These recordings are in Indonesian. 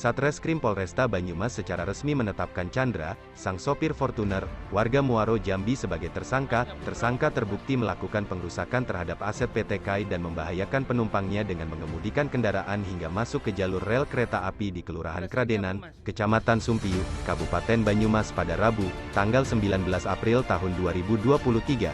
Satreskrim Polresta Banyumas secara resmi menetapkan Chandra, sang sopir Fortuner, warga Muaro Jambi sebagai tersangka. Tersangka terbukti melakukan pengrusakan terhadap aset PT KAI dan membahayakan penumpangnya dengan mengemudikan kendaraan hingga masuk ke jalur rel kereta api di Kelurahan Kradenan, Kecamatan Sumpiu, Kabupaten Banyumas pada Rabu, tanggal 19 April tahun 2023.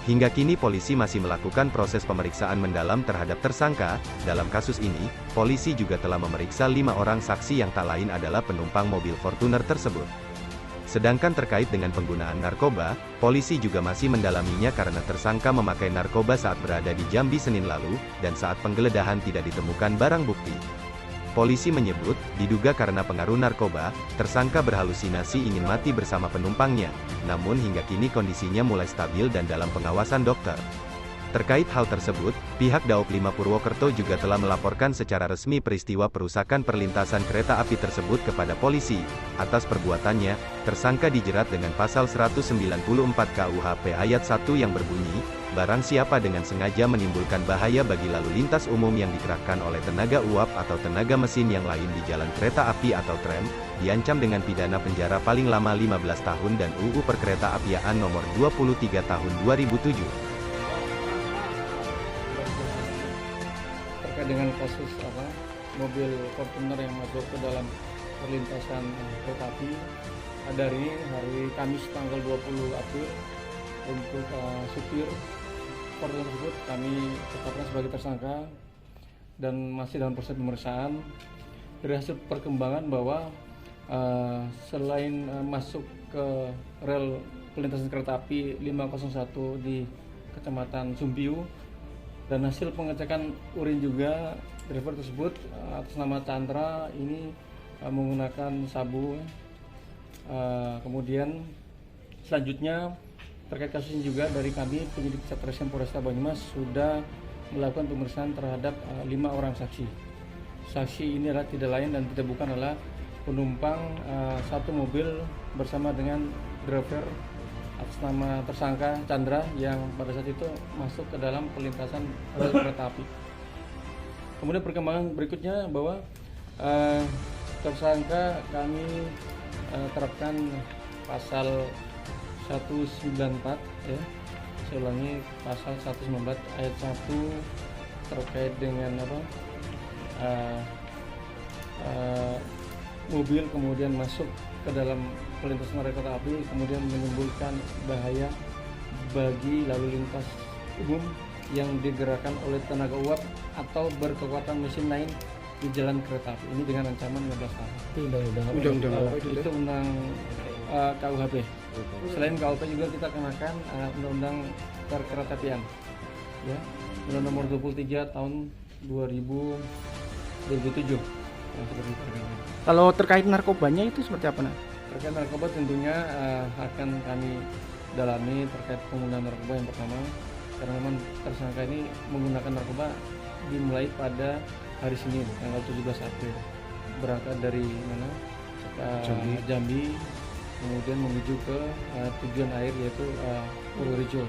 Hingga kini polisi masih melakukan proses pemeriksaan mendalam terhadap tersangka. Dalam kasus ini, polisi juga telah memeriksa 5 orang saksi yang tak lain adalah penumpang mobil Fortuner tersebut. Sedangkan terkait dengan penggunaan narkoba, polisi juga masih mendalaminya karena tersangka memakai narkoba saat berada di Jambi Senin lalu, dan saat penggeledahan tidak ditemukan barang bukti. Polisi menyebut, diduga karena pengaruh narkoba, tersangka berhalusinasi ingin mati bersama penumpangnya, namun hingga kini kondisinya mulai stabil dan dalam pengawasan dokter. Terkait hal tersebut, pihak Daop 5 Purwokerto juga telah melaporkan secara resmi peristiwa perusakan perlintasan kereta api tersebut kepada polisi. Atas perbuatannya, tersangka dijerat dengan pasal 194 KUHP ayat 1 yang berbunyi, barang siapa dengan sengaja menimbulkan bahaya bagi lalu lintas umum yang digerakkan oleh tenaga uap atau tenaga mesin yang lain di jalan kereta api atau tram, diancam dengan pidana penjara paling lama 15 tahun dan UU Perkeretaapian nomor 23 tahun 2007. Terkait dengan kasus mobil Fortuner yang masuk ke dalam perlintasan kereta api, dari hari Kamis tanggal 20 April untuk supir Fortuner tersebut kami tetapkan sebagai tersangka dan masih dalam proses pemeriksaan. Dari hasil perkembangan bahwa selain masuk ke rel perlintasan kereta api 501 di Kecamatan Sumpiu, dan hasil pengecekan urin juga driver tersebut atas nama Chandra ini menggunakan sabu. Kemudian selanjutnya terkait kasus ini juga dari kami penyidik Satreskrim Polresta Banyumas sudah melakukan pemeriksaan terhadap 5 orang saksi. Saksi ini adalah tidak lain dan tidak bukan adalah penumpang satu mobil bersama dengan driver atas nama tersangka Chandra yang pada saat itu masuk ke dalam perlintasan rel kereta api. Kemudian perkembangan berikutnya bahwa tersangka kami terapkan pasal 194 ya. Saya ulangi, pasal 194 ayat 1 terkait dengan mobil kemudian masuk ke dalam perlintasan rel kereta api kemudian menimbulkan bahaya bagi lalu lintas umum yang digerakkan oleh tenaga uap atau berkekuatan mesin lain di jalan kereta api. Ini dengan ancaman 15 tahun. Itu undang KUHP. Selain KUHP juga kita kenakan undang-undang perkeretaapian. Ya, Undang nomor 23 tahun 2007. Kalau terkait narkobanya itu seperti apa, Nak? Terkait narkoba tentunya akan kami dalami terkait penggunaan narkoba yang pertama, karena memang tersangka ini menggunakan narkoba dimulai pada hari Senin tanggal 17 April berangkat dari mana? Jambi, kemudian menuju ke tujuan akhir yaitu Purworejo.